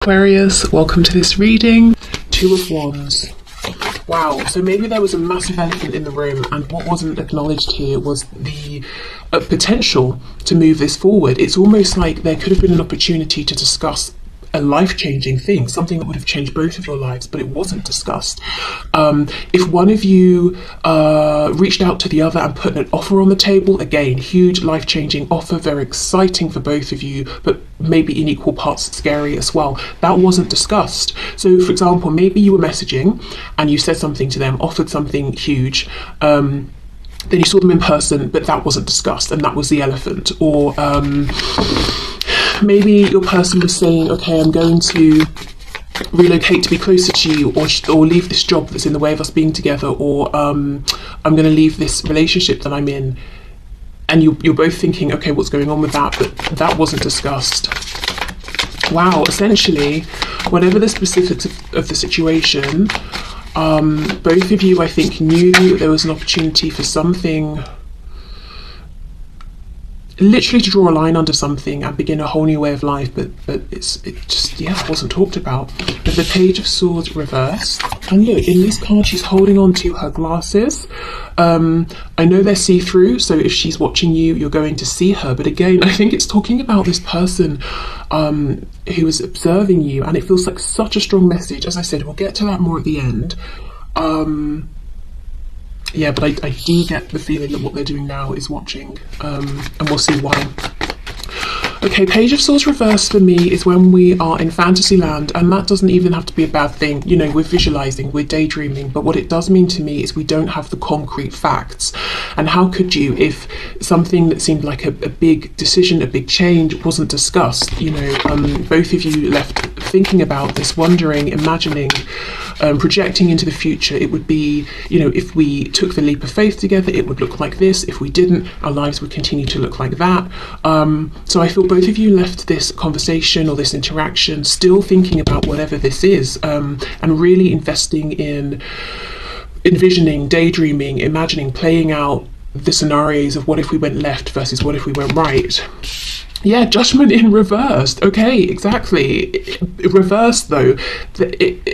Aquarius, welcome to this reading. Two of Wands. Wow, so maybe there was a massive elephant in the room, and what wasn't acknowledged here was the potential to move this forward. It's almost like there could have been an opportunity to discuss a life-changing thing, something that would have changed both of your lives, but it wasn't discussed. If one of you reached out to the other and put an offer on the table, again, huge life-changing offer, very exciting for both of you, but maybe in equal parts scary as well. That wasn't discussed. So, for example, maybe you were messaging and you said something to them, offered something huge, then you saw them in person, but that wasn't discussed, and that was the elephant. Or maybe your person was saying, okay, I'm going to relocate to be closer to you, or leave this job that's in the way of us being together, or I'm going to leave this relationship that I'm in. And you're both thinking, okay, what's going on with that? But that wasn't discussed. Wow, essentially, whatever the specifics of the situation, both of you, I think, knew there was an opportunity for something, literally to draw a line under something and begin a whole new way of life, but it just wasn't talked about. But the Page of Swords reversed, and look, in this card she's holding on to her glasses. I know they're see-through, so if she's watching you, you're going to see her, but again, I think it's talking about this person who is observing you, and it feels like such a strong message. As I said, we'll get to that more at the end. Yeah, but I do get the feeling that what they're doing now is watching, and we'll see why. Okay, Page of Swords reversed for me is when we are in fantasy land, and that doesn't even have to be a bad thing. You know, we're visualizing, we're daydreaming, but what it does mean to me is we don't have the concrete facts. And how could you if something that seemed like a big decision, a big change wasn't discussed? You know, both of you left thinking about this, wondering, imagining, projecting into the future. It would be, you know, if we took the leap of faith together, it would look like this. If we didn't, our lives would continue to look like that. So I feel both of you left this conversation or this interaction still thinking about whatever this is, and really investing in envisioning, daydreaming, imagining, playing out the scenarios of what if we went left versus what if we went right. Yeah, Judgment in reversed. Okay, exactly. Reversed though.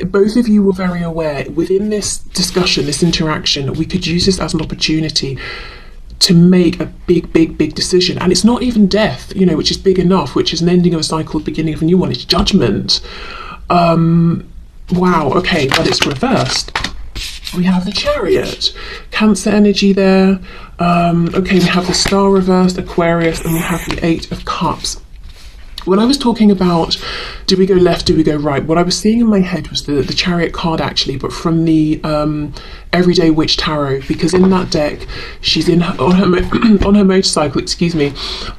Both of you were very aware within this discussion, this interaction, we could use this as an opportunity to make a big decision. And it's not even death, you know, which is big enough, which is an ending of a cycle, the beginning of a new one. It's judgment. Wow, okay, but it's reversed. We have the Chariot, Cancer energy there. Okay, we have the Star reversed, Aquarius, and we have the Eight of Cups. When I was talking about do we go left, do we go right, what I was seeing in my head was the Chariot card actually, but from the Everyday Witch Tarot, because in that deck she's on her motorcycle, excuse me,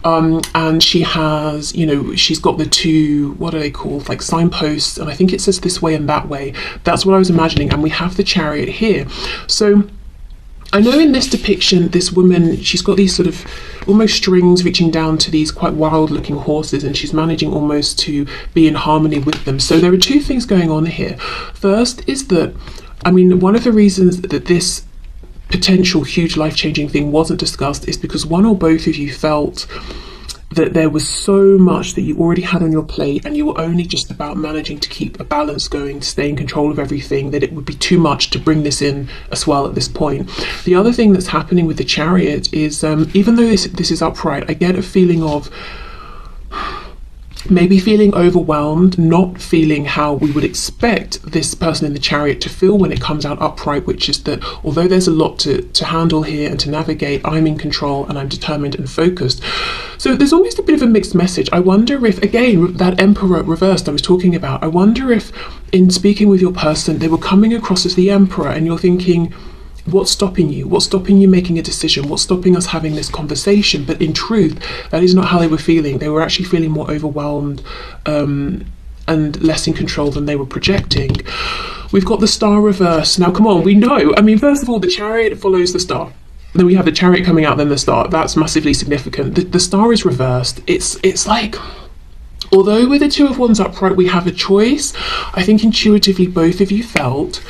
and she has, you know, she's got the two, what are they called, like signposts, and I think it says this way and that way. That's what I was imagining, and we have the Chariot here. So I know in this depiction, this woman, she's got these sort of almost strings reaching down to these quite wild looking horses, and she's managing almost to be in harmony with them. So there are two things going on here. First is that, I mean, one of the reasons that this potential huge life-changing thing wasn't discussed is because one or both of you felt that there was so much that you already had on your plate, and you were only just about managing to keep a balance going, to stay in control of everything, that it would be too much to bring this in as well at this point. The other thing that's happening with the Chariot is, even though this is upright, I get a feeling of maybe feeling overwhelmed, not feeling how we would expect this person in the Chariot to feel when it comes out upright, which is that although there's a lot to handle here and to navigate, I'm in control and I'm determined and focused. So there's almost a bit of a mixed message. I wonder if, again, that Emperor reversed I was talking about, I wonder if in speaking with your person, they were coming across as the Emperor, and you're thinking, what's stopping you? What's stopping you making a decision? What's stopping us having this conversation? But in truth, that is not how they were feeling. They were actually feeling more overwhelmed and less in control than they were projecting. We've got the Star reverse. Now, come on, we know. I mean, first of all, the Chariot follows the Star. Then we have the Chariot coming out, then the Star. That's massively significant. The Star is reversed. It's like, although with the Two of Wands upright, we have a choice, I think intuitively both of you felt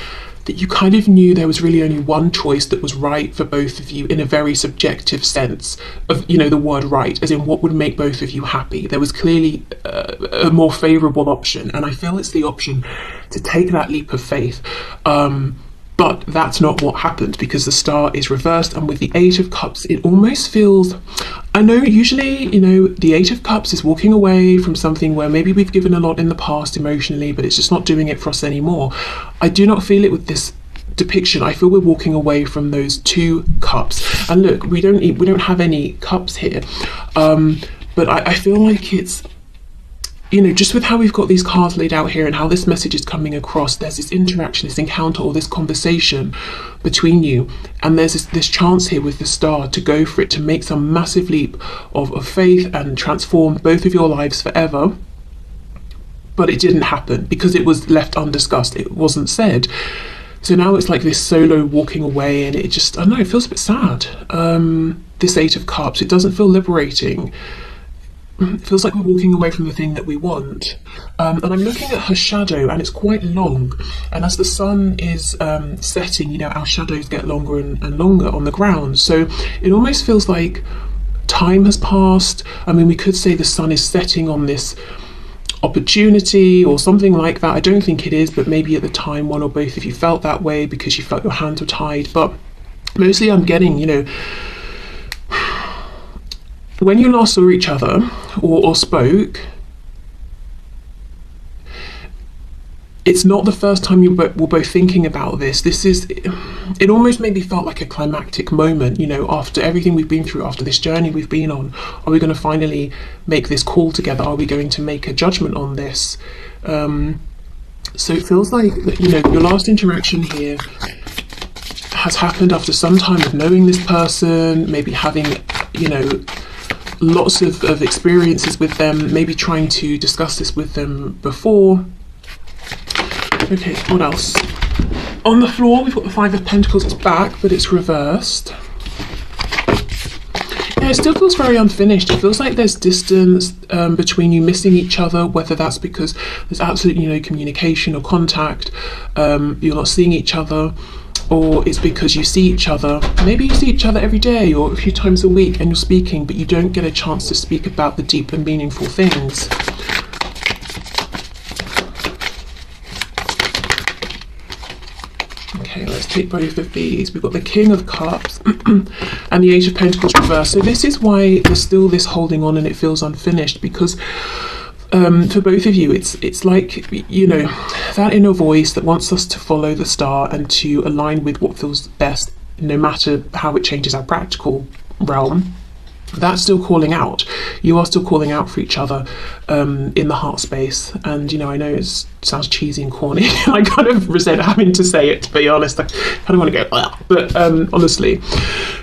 that you kind of knew there was really only one choice that was right for both of you in a very subjective sense of, you know, the word right, as in what would make both of you happy. There was clearly a more favourable option, and I feel it's the option to take that leap of faith. But that's not what happened, because the star is reversed, and with the Eight of Cups, it almost feels, I know usually, you know, the Eight of Cups is walking away from something where maybe we've given a lot in the past emotionally, but it's just not doing it for us anymore. I do not feel it with this depiction. I feel we're walking away from those two cups. And look, we don't have any cups here, but I feel like it's, you know, just with how we've got these cards laid out here and how this message is coming across, there's this interaction, this encounter, or this conversation between you, and there's this chance here with the star to go for it, to make some massive leap of faith and transform both of your lives forever. But it didn't happen because it was left undiscussed. It wasn't said. So now it's like this solo walking away, and it just, I don't know, it feels a bit sad. This Eight of Cups, it doesn't feel liberating. It feels like we're walking away from the thing that we want. And I'm looking at her shadow, and it's quite long. And as the sun is setting, you know, our shadows get longer and longer on the ground. So it almost feels like time has passed. I mean, we could say the sun is setting on this opportunity or something like that. I don't think it is, but maybe at the time one or both of you felt that way because you felt your hands were tied. But mostly I'm getting, you know, when you last saw each other or spoke, it's not the first time you were both thinking about this. It almost maybe felt like a climactic moment, you know, after everything we've been through, after this journey we've been on. Are we going to finally make this call together? Are we going to make a judgment on this? So it feels like, you know, your last interaction here has happened after some time of knowing this person, maybe having, you know, lots of experiences with them, maybe trying to discuss this with them before. Okay, what else? On the floor, we've got the Five of Pentacles. It's back, but it's reversed. Yeah, it still feels very unfinished. It feels like there's distance between you, missing each other, whether that's because there's absolutely no communication or contact, you're not seeing each other, or it's because you see each other. Maybe you see each other every day or a few times a week and you're speaking, but you don't get a chance to speak about the deep and meaningful things. Okay, let's take both of these. We've got the King of Cups and the Eight of Pentacles reversed. So this is why there's still this holding on and it feels unfinished, because for both of you, it's like, you know, that inner voice that wants us to follow the star and to align with what feels best, no matter how it changes our practical realm. That's still calling out. You are still calling out for each other in the heart space. And, you know, I know it sounds cheesy and corny. I kind of resent having to say it, to be honest. I kind of want to go, ugh. But honestly,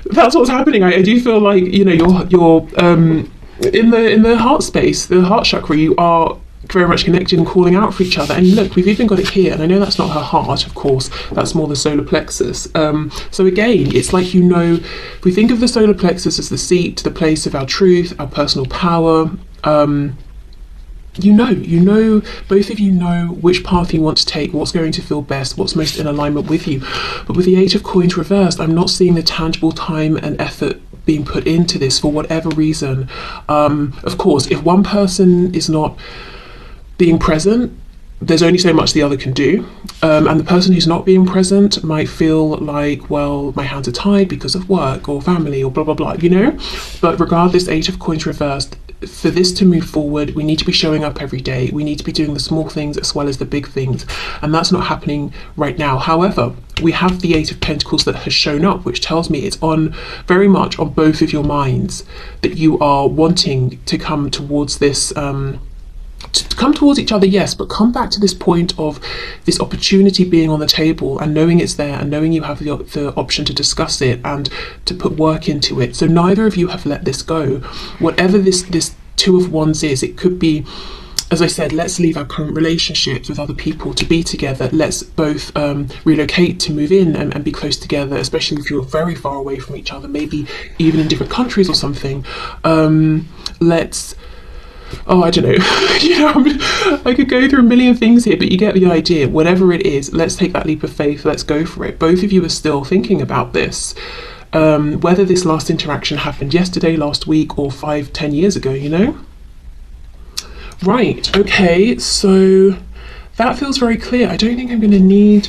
that's what's happening. I do feel like, you know, you're in the heart space, the heart chakra, you are very much connected and calling out for each other. And look, we've even got it here, and I know that's not her heart, of course, that's more the solar plexus. So again, it's like, you know, if we think of the solar plexus as the seat, the place of our truth, our personal power, you know, both of you know which path you want to take, what's going to feel best, what's most in alignment with you. But with the Eight of Coins reversed, I'm not seeing the tangible time and effort being put into this for whatever reason. Of course, if one person is not being present, there's only so much the other can do, and the person who's not being present might feel like, well, my hands are tied because of work or family or blah blah blah, you know. But regardless, Eight of Coins reversed, for this to move forward, we need to be showing up every day. We need to be doing the small things as well as the big things, and that's not happening right now. However, we have the Eight of Pentacles that has shown up, which tells me it's on, very much on both of your minds, that you are wanting to come towards this, to come towards each other, yes, but come back to this point of this opportunity being on the table and knowing it's there and knowing you have the option to discuss it and to put work into it. So neither of you have let this go. Whatever this Two of Wands is, it could be, as I said, let's leave our current relationships with other people to be together. Let's both relocate to move in and be close together, especially if you're very far away from each other, maybe even in different countries or something. Let's oh, I don't know. I could go through a million things here, but you get the idea. Whatever it is, let's take that leap of faith. Let's go for it. Both of you are still thinking about this. Whether this last interaction happened yesterday, last week, or 5-10 years ago, Right, okay, so that feels very clear. I don't think I'm going to need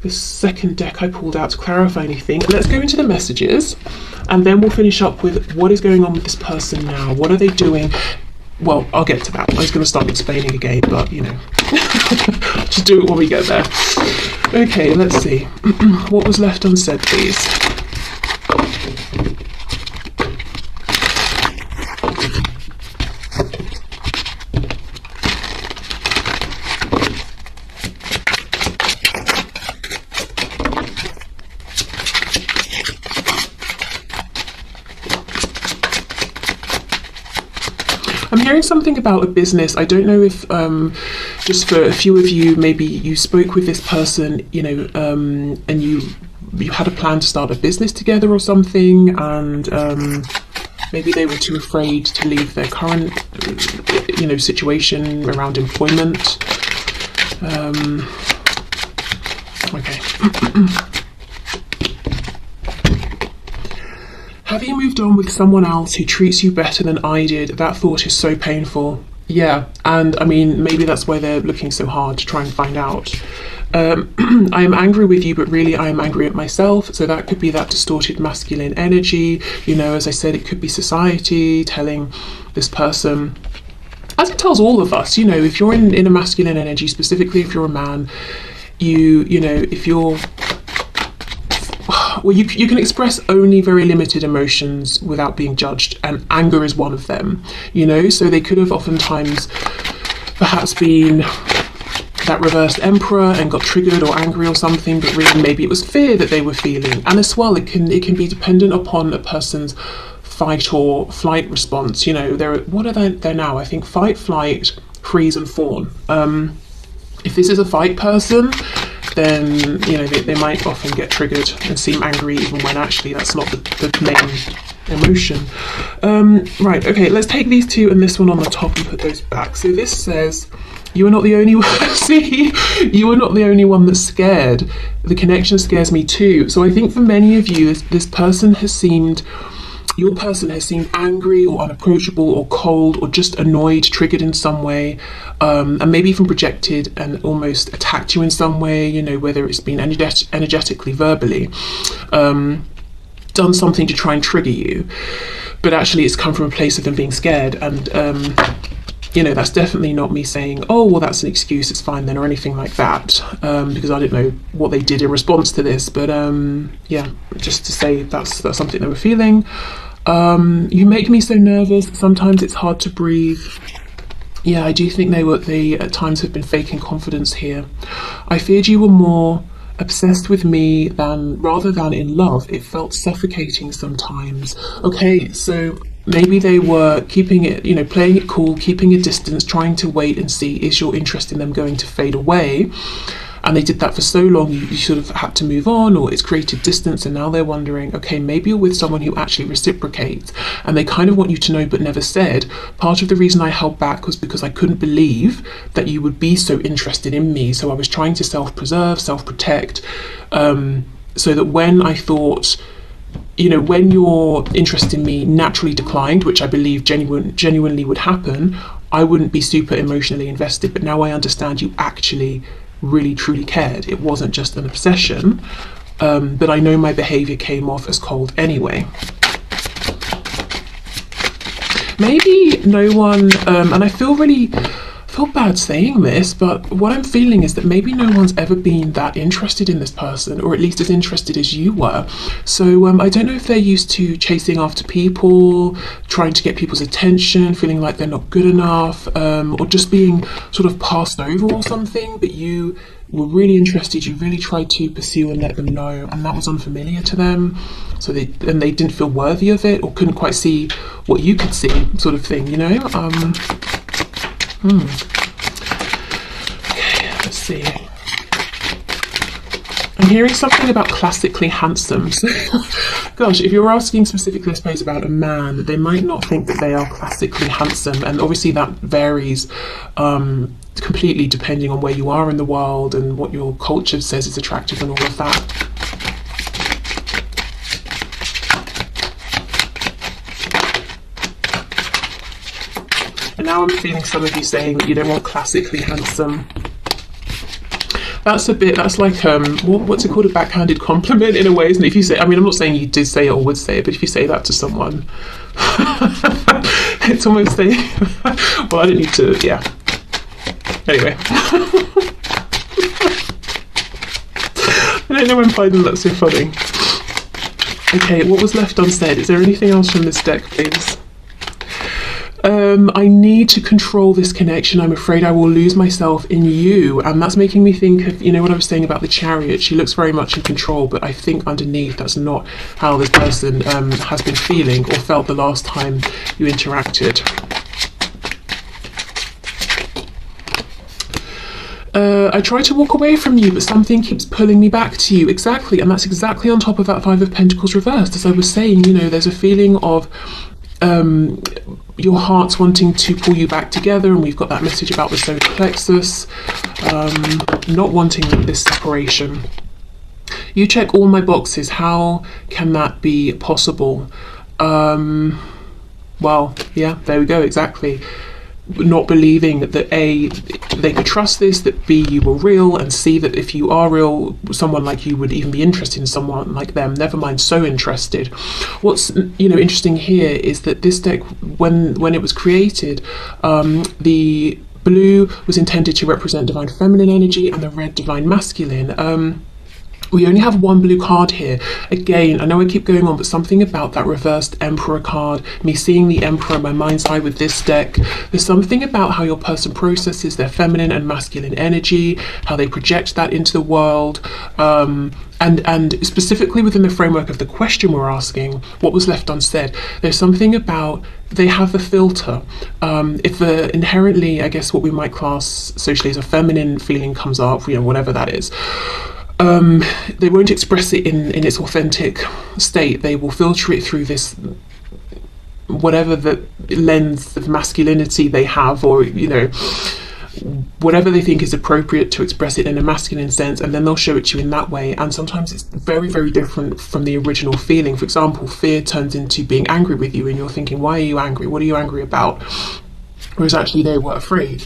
the second deck I pulled out to clarify anything. Let's go into the messages, and then we'll finish up with what is going on with this person now. What are they doing? Well, I'll get to that. I was going to start explaining again, but, just do it when we get there. Okay, let's see. What was left unsaid, please? I'm hearing something about a business. I don't know if, just for a few of you, maybe you spoke with this person, and you had a plan to start a business together or something, and maybe they were too afraid to leave their current, situation around employment. Okay. Have you moved on with someone else who treats you better than I did? That thought is so painful. Yeah, and I mean, maybe that's why they're looking so hard to try and find out. I am angry with you, but really I am angry at myself. So that could be that distorted masculine energy. As I said, it could be society telling this person, as it tells all of us, if you're in a masculine energy, specifically if you're a man, if you're, well, you can express only very limited emotions without being judged, and anger is one of them, so they could have oftentimes perhaps been that reversed emperor and got triggered or angry or something, but really maybe it was fear that they were feeling. And as well, it can be dependent upon a person's fight or flight response. What are they now? I think fight, flight, freeze and fawn. If this is a fight person, then they might often get triggered and seem angry even when actually that's not the main emotion. Right, okay, let's take these two and this one on the top and put those back. So this says, you are not the only one. See, you are not the only one that's scared. The connection scares me too. So I think for many of you, this person has seemed, your person has seemed angry or unapproachable or cold or just annoyed, triggered in some way, and maybe even projected and almost attacked you in some way, whether it's been energetically, verbally, done something to try and trigger you. But actually it's come from a place of them being scared, and that's definitely not me saying, oh, well, that's an excuse, it's fine then, or anything like that, because I don't know what they did in response to this, but yeah, just to say that's something they were feeling. You make me so nervous, sometimes it's hard to breathe. Yeah, I do think they at times have been faking confidence here. I feared you were more obsessed with me rather than in love. It felt suffocating sometimes. Okay, so maybe they were keeping it, playing it cool, keeping a distance, trying to wait and see, is your interest in them going to fade away? And they did that for so long, you sort of had to move on, or it's created distance, and now they're wondering, okay, maybe you're with someone who actually reciprocates, and they kind of want you to know but never said. Part of the reason I held back was because I couldn't believe that you would be so interested in me, so I was trying to self-preserve, self-protect, so that when I thought, when your interest in me naturally declined, which I believe genuinely would happen, I wouldn't be super emotionally invested. But now I understand you actually really truly cared. It wasn't just an obsession, but I know my behavior came off as cold anyway. Maybe no one, and I feel bad saying this, but what I'm feeling is that maybe no one's ever been that interested in this person, or at least as interested as you were. So I don't know if they're used to chasing after people, trying to get people's attention, feeling like they're not good enough, or just being sort of passed over or something, but you were really interested, you really tried to pursue and let them know, and that was unfamiliar to them, so they didn't feel worthy of it, or couldn't quite see what you could see, sort of thing, Okay, let's see. I'm hearing something about classically handsome. So, gosh, if you're asking specifically, I suppose, about a man, they might not think that they are classically handsome. And obviously that varies completely depending on where you are in the world and what your culture says is attractive and all of that. And now I'm feeling some of you saying that you don't want classically handsome. That's like, what's it called, a backhanded compliment in a way, isn't it? If you say, I mean, I'm not saying you did say it or would say it, but if you say that to someone, it's almost saying, well, I don't need to, yeah. Anyway. I don't know when finding that so funny. Okay, what was left unsaid? Is there anything else from this deck, please? I need to control this connection. I'm afraid I will lose myself in you. And that's making me think of, you know, what I was saying about the Chariot. She looks very much in control, but I think underneath that's not how this person has been feeling or felt the last time you interacted. I try to walk away from you, but something keeps pulling me back to you. Exactly, and that's exactly on top of that Five of Pentacles reversed. As I was saying, you know, there's a feeling of your heart's wanting to pull you back together, and we've got that message about the solar plexus, not wanting this separation. You check all my boxes. How can that be possible? Well, yeah, there we go, exactly. Not believing that A, they could trust this, that B, you were real, and C, that if you are real, someone like you would even be interested in someone like them, never mind so interested. What's, you know, interesting here is that this deck, when it was created, the blue was intended to represent divine feminine energy and the red divine masculine. We only have one blue card here. Again, I know I keep going on, but something about that reversed Emperor card, me seeing the Emperor in my mind's eye with this deck, there's something about how your person processes their feminine and masculine energy, how they project that into the world, and specifically within the framework of the question we're asking, what was left unsaid, there's something about they have the filter. If inherently, I guess what we might class socially as a feminine feeling comes up, you know, whatever that is, they won't express it in its authentic state. They will filter it through this, whatever the lens of masculinity they have, or, you know, whatever they think is appropriate to express it in a masculine sense, and then they'll show it to you in that way. And sometimes it's very, very different from the original feeling. For example, fear turns into being angry with you, and you're thinking, why are you angry? What are you angry about? Whereas actually they were afraid.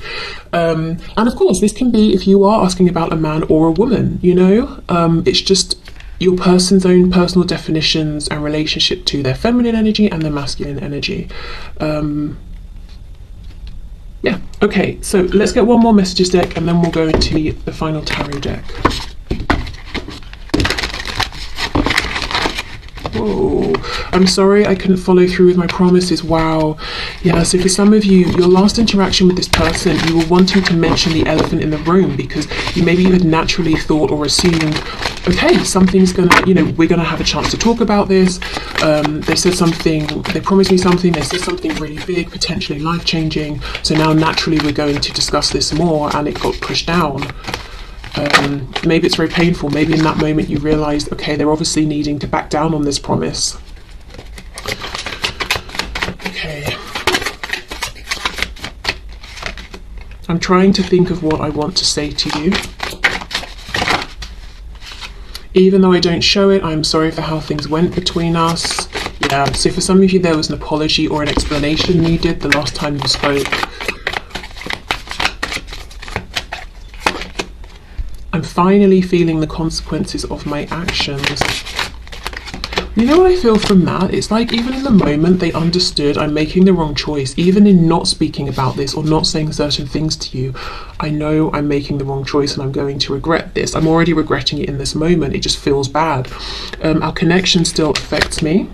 And of course, this can be if you are asking about a man or a woman, you know, it's just your person's own personal definitions and relationship to their feminine energy and their masculine energy. Yeah, okay, so let's get one more messages deck and then we'll go into the final tarot deck. Whoa, I'm sorry I couldn't follow through with my promises. Wow. Yeah, so for some of you, your last interaction with this person, you were wanting to mention the elephant in the room because maybe you had naturally thought or assumed, okay, something's gonna, you know, we're gonna have a chance to talk about this. They said something, they promised me something, they said something really big, potentially life-changing. So now naturally we're going to discuss this more, and it got pushed down. Maybe it's very painful. Maybe in that moment you realised, okay, they're obviously needing to back down on this promise. Okay. I'm trying to think of what I want to say to you. Even though I don't show it, I'm sorry for how things went between us. Yeah, so for some of you there was an apology or an explanation needed the last time you spoke. I'm finally feeling the consequences of my actions. You know what I feel from that? It's like even in the moment they understood I'm making the wrong choice. Even in not speaking about this or not saying certain things to you, I know I'm making the wrong choice and I'm going to regret this. I'm already regretting it in this moment. It just feels bad. Our connection still affects me.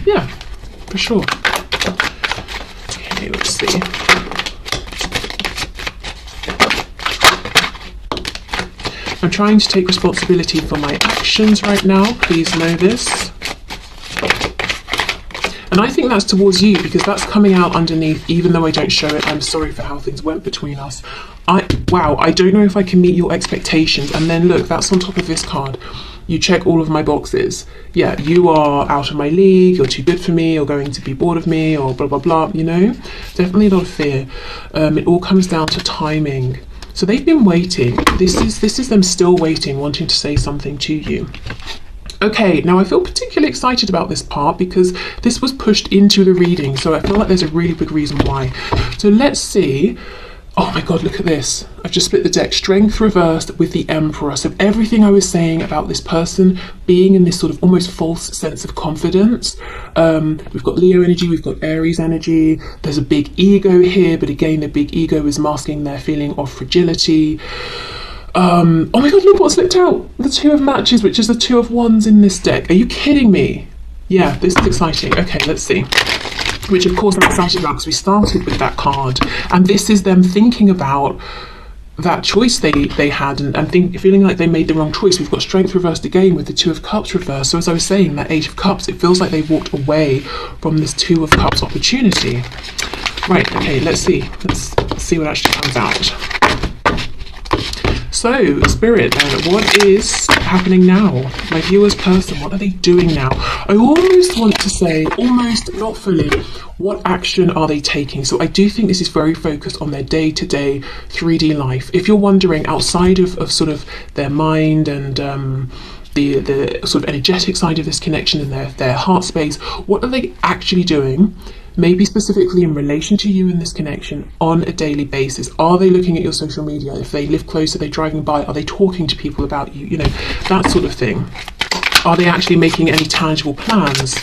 Yeah, for sure. Okay, let's see. I'm trying to take responsibility for my actions right now. Please know this. And I think that's towards you, because that's coming out underneath. Even though I don't show it, I'm sorry for how things went between us. Wow, I don't know if I can meet your expectations. And then look, that's on top of this card. You check all of my boxes. Yeah, you are out of my league, you're too good for me, you're going to be bored of me, or blah, blah, blah, you know? Definitely a lot of fear. It all comes down to timing. So they've been waiting. This is them still waiting, wanting to say something to you. Okay, now I feel particularly excited about this part because this was pushed into the reading, so I feel like there's a really big reason why. So let's see. Oh my god, look at this. I've just split the deck. Strength reversed with the Emperor. So everything I was saying about this person being in this sort of almost false sense of confidence. We've got Leo energy, we've got Aries energy. There's a big ego here, but again, the big ego is masking their feeling of fragility. Oh my god, look what slipped out. The Two of Matches, which is the Two of Wands in this deck. Are you kidding me? Yeah, this is exciting. Okay, let's see. Which of course I'm excited about because we started with that card, and this is them thinking about that choice they had and feeling like they made the wrong choice. We've got Strength reversed again with the Two of Cups reversed. So as I was saying, that Eight of Cups, it feels like they walked away from this Two of Cups opportunity. Right, okay, let's see what actually comes out. So, Spirit, what is happening now? My viewer's person, what are they doing now? I almost want to say, almost not fully, what action are they taking? So I do think this is very focused on their day-to-day 3D life. If you're wondering, outside of sort of their mind and the sort of energetic side of this connection and their heart space, what are they actually doing? Maybe specifically in relation to you in this connection on a daily basis. Are they looking at your social media? If they live close, are they driving by? Are they talking to people about you? You know, that sort of thing. Are they actually making any tangible plans,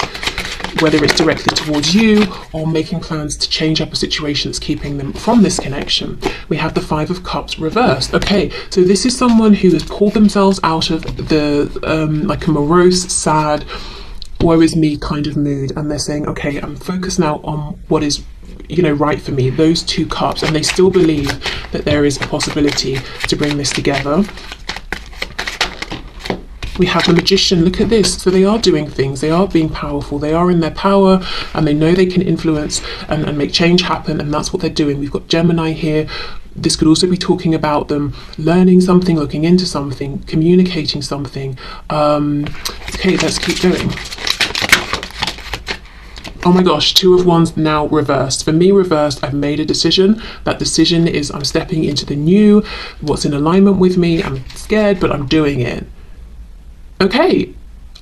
whether it's directly towards you or making plans to change up a situation that's keeping them from this connection? We have the Five of Cups reversed. Okay, so this is someone who has pulled themselves out of the like a morose, sad, woe is me kind of mood, and they're saying, okay, I'm focused now on what is, you know, right for me, those two cups, and they still believe that there is a possibility to bring this together. We have the Magician. Look at this. So they are doing things, they are being powerful, they are in their power, and they know they can influence and make change happen, and that's what they're doing. We've got Gemini here. This could also be talking about them learning something, looking into something, communicating something. Okay, let's keep going. Oh my gosh, Two of Wands now reversed. For me, reversed, I've made a decision. That decision is I'm stepping into the new, what's in alignment with me. I'm scared, but I'm doing it. Okay,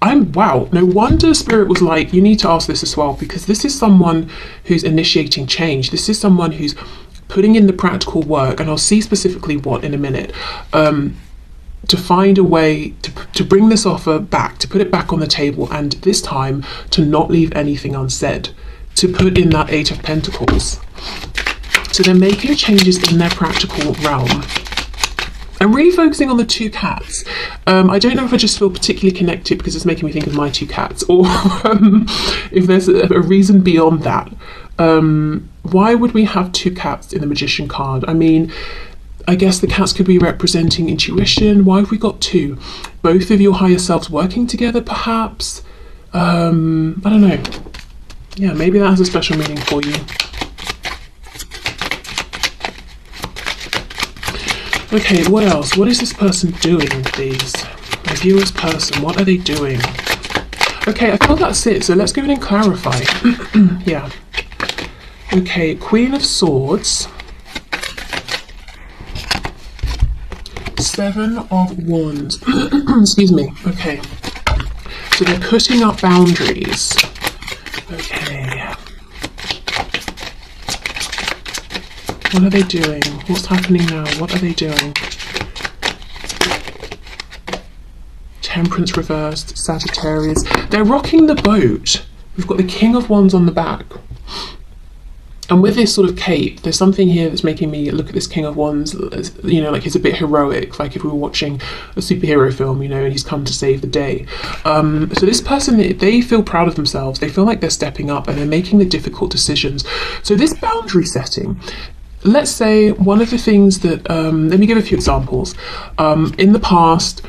wow, no wonder Spirit was like, you need to ask this as well, because this is someone who's initiating change. This is someone who's putting in the practical work, and I'll see specifically what in a minute, to find a way to bring this offer back, to put it back on the table, and this time to not leave anything unsaid, to put in that Eight of Pentacles. So they're making changes in their practical realm. I'm really focusing on the two cats. I don't know if I just feel particularly connected because it's making me think of my two cats, or if there's a reason beyond that. Why would we have two cats in the Magician card? I mean, I guess the cats could be representing intuition. Why have we got two? Both of your higher selves working together, perhaps? I don't know. Yeah, maybe that has a special meaning for you. Okay, what else? What is this person doing, please? My viewer's person, what are they doing? Okay, I feel that's it, so let's go in and clarify. Yeah. Okay, Queen of Swords. Seven of Wands. Excuse me. Okay. So they're putting up boundaries. Okay. What are they doing? What's happening now? What are they doing? Temperance reversed, Sagittarius. They're rocking the boat. We've got the King of Wands on the back. And with this sort of cape, there's something here that's making me look at this King of Wands, you know, like he's a bit heroic, like if we were watching a superhero film, you know, and he's come to save the day. So this person, they feel proud of themselves, they feel like they're stepping up and they're making the difficult decisions. So this boundary setting, let's say one of the things that, let me give a few examples. In the past,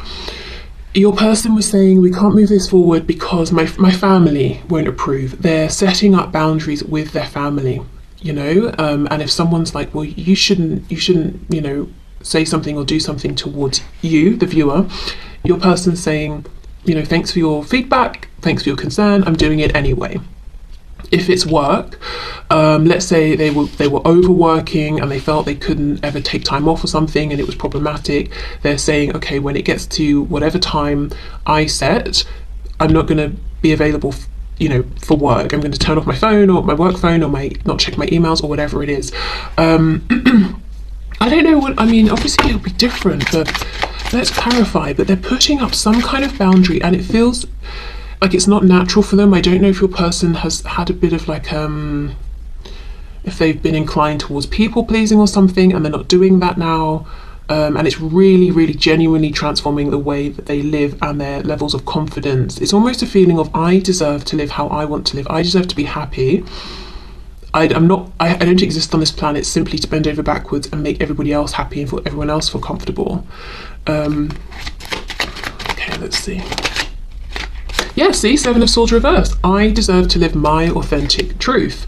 Your person was saying, we can't move this forward because my family won't approve. They're setting up boundaries with their family, you know, and if someone's like, well, you shouldn't, you know, say something or do something towards you, the viewer, your person's saying, you know, thanks for your feedback, thanks for your concern, I'm doing it anyway. If it's work, let's say they were overworking and they felt they couldn't ever take time off or something and it was problematic, they're saying, okay, when it gets to whatever time I set, I'm not going to be available you know, for work. I'm going to turn off my phone or my work phone or not check my emails or whatever it is. I don't know what, I mean, obviously it'll be different, but let's clarify, but they're putting up some kind of boundary and it feels like it's not natural for them. I don't know if your person has had a bit of like, if they've been inclined towards people pleasing or something and they're not doing that now. And it's really, really genuinely transforming the way that they live and their levels of confidence. It's almost a feeling of, I deserve to live how I want to live. I deserve to be happy. I don't exist on this planet simply to bend over backwards and make everybody else happy and for everyone else feel comfortable. Okay, let's see. Yeah, see, Seven of Swords reversed. I deserve to live my authentic truth.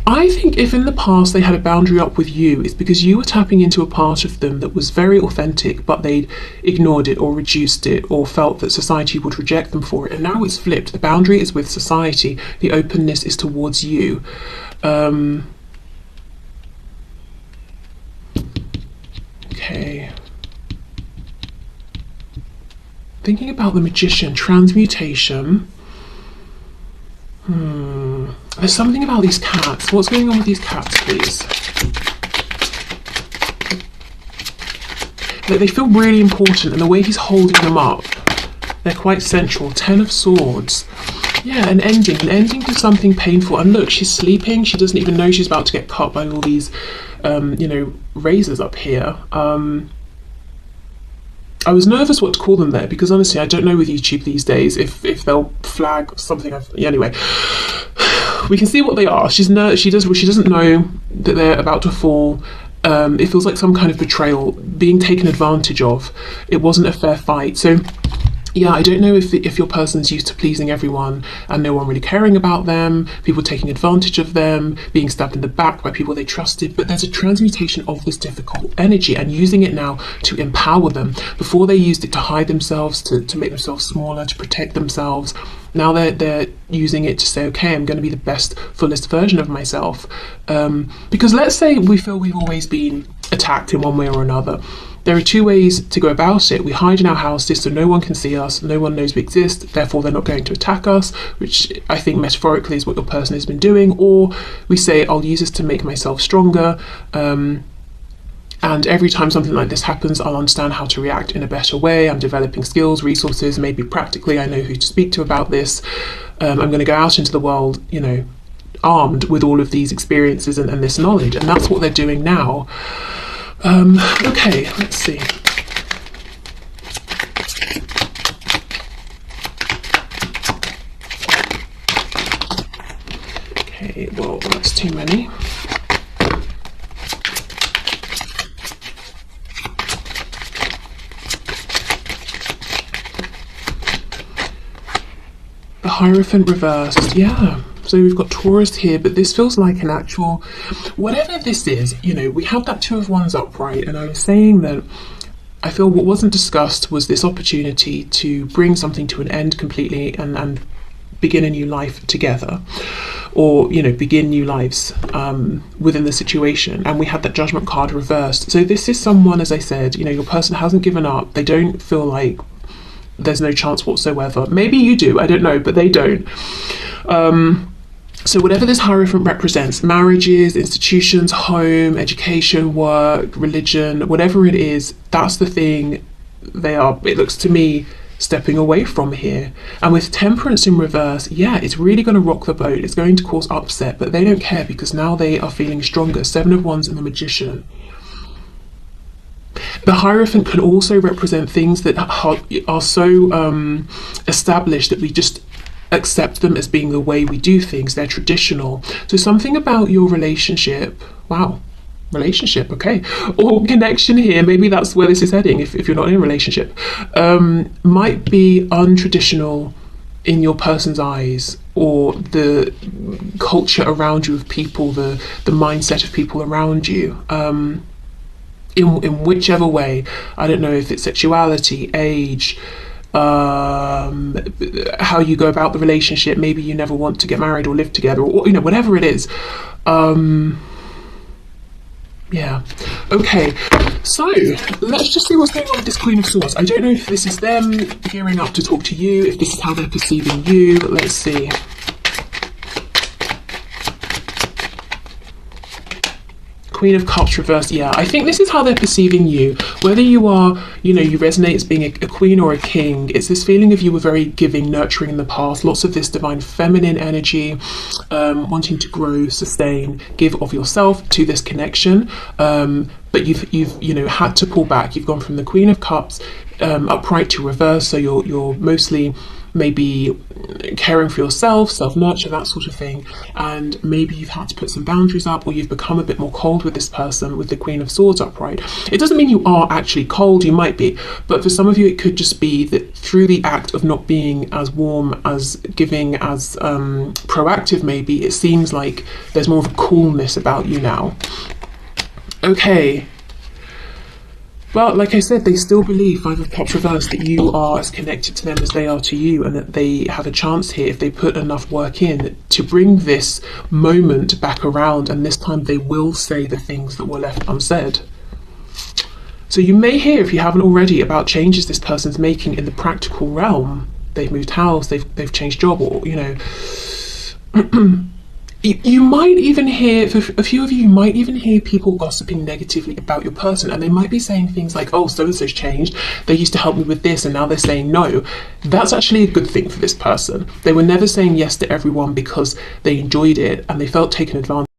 I think if in the past they had a boundary up with you, it's because you were tapping into a part of them that was very authentic, but they'd ignored it or reduced it or felt that society would reject them for it. And now it's flipped. The boundary is with society. The openness is towards you. Okay. Thinking about the Magician, transmutation. There's something about these cats. What's going on with these cats, please? They feel really important, and the way he's holding them up, they're quite central. 10 of Swords. Yeah, an ending to something painful. And look, she's sleeping. She doesn't even know she's about to get cut by all these, you know, razors up here. I was nervous what to call them there because honestly I don't know with YouTube these days if they'll flag something. Anyway, we can see what they are. She doesn't know that they're about to fall. It feels like some kind of betrayal, being taken advantage of. It wasn't a fair fight. So yeah, I don't know if your person's used to pleasing everyone and no one really caring about them, people taking advantage of them, being stabbed in the back by people they trusted, but there's a transmutation of this difficult energy and using it now to empower them. Before they used it to hide themselves, to make themselves smaller, to protect themselves. Now they're using it to say, okay, I'm going to be the best, fullest version of myself. Because let's say we feel we've always been attacked in one way or another. There are two ways to go about it. We hide in our houses so no one can see us, no one knows we exist, therefore they're not going to attack us, which I think metaphorically is what your person has been doing. Or we say, I'll use this to make myself stronger, and every time something like this happens, I'll understand how to react in a better way. I'm developing skills, resources, maybe practically I know who to speak to about this. I'm going to go out into the world, you know, armed with all of these experiences and this knowledge, and that's what they're doing now. Okay, let's see. Okay, well, that's too many. The Hierophant reversed, yeah. So we've got Taurus here, but this feels like an actual, whatever this is, you know, we have that Two of Wands upright, and I was saying that I feel what wasn't discussed was this opportunity to bring something to an end completely and begin a new life together, or, you know, begin new lives within the situation. And we had that Judgment card reversed. So this is someone, as I said, you know, your person hasn't given up. They don't feel like there's no chance whatsoever. Maybe you do, I don't know, but they don't. So whatever this Hierophant represents, marriages, institutions, home, education, work, religion, whatever it is, that's the thing they are, it looks to me, stepping away from here. And with Temperance in reverse, yeah, it's really going to rock the boat. It's going to cause upset, but they don't care because now they are feeling stronger. 7 of Wands and the Magician. The Hierophant can also represent things that are so established that we just accept them as being the way we do things. They're traditional. So something about your relationship, wow, relationship, okay, or connection here, maybe that's where this is heading if you're not in a relationship, might be untraditional in your person's eyes, or the culture around you of people, the mindset of people around you, in whichever way. I don't know if it's sexuality, age, how you go about the relationship. Maybe you never want to get married or live together, or whatever it is. Yeah. Okay. So let's just see what's going on with this Queen of Swords. I don't know if this is them gearing up to talk to you, if this is how they're perceiving you. Let's see. Queen of Cups reversed. Yeah, I think this is how they're perceiving you. Whether you are, you resonate as being a queen or a king, it's this feeling of you were very giving, nurturing in the past. Lots of this divine feminine energy, wanting to grow, sustain, give of yourself to this connection. But you've had to pull back. You've gone from the Queen of Cups upright to reverse. So you're mostly maybe caring for yourself, self-nurture, that sort of thing, and maybe you've had to put some boundaries up, or you've become a bit more cold with this person with the Queen of Swords upright. It doesn't mean you are actually cold, you might be, but for some of you it could just be that through the act of not being as warm, as giving, as proactive, maybe it seems like there's more of a coolness about you now. Okay. Well, like I said, they still believe, Five of Cups reversed, that you are as connected to them as they are to you, and that they have a chance here if they put enough work in to bring this moment back around, and this time they will say the things that were left unsaid. So you may hear, if you haven't already, about changes this person's making in the practical realm. They've moved house, they've changed job, or, You might even hear, for a few of you, might even hear people gossiping negatively about your person, and they might be saying things like, oh, so-and-so's changed, they used to help me with this and now they're saying no. That's actually a good thing for this person. They were never saying yes to everyone because they enjoyed it and they felt taken advantage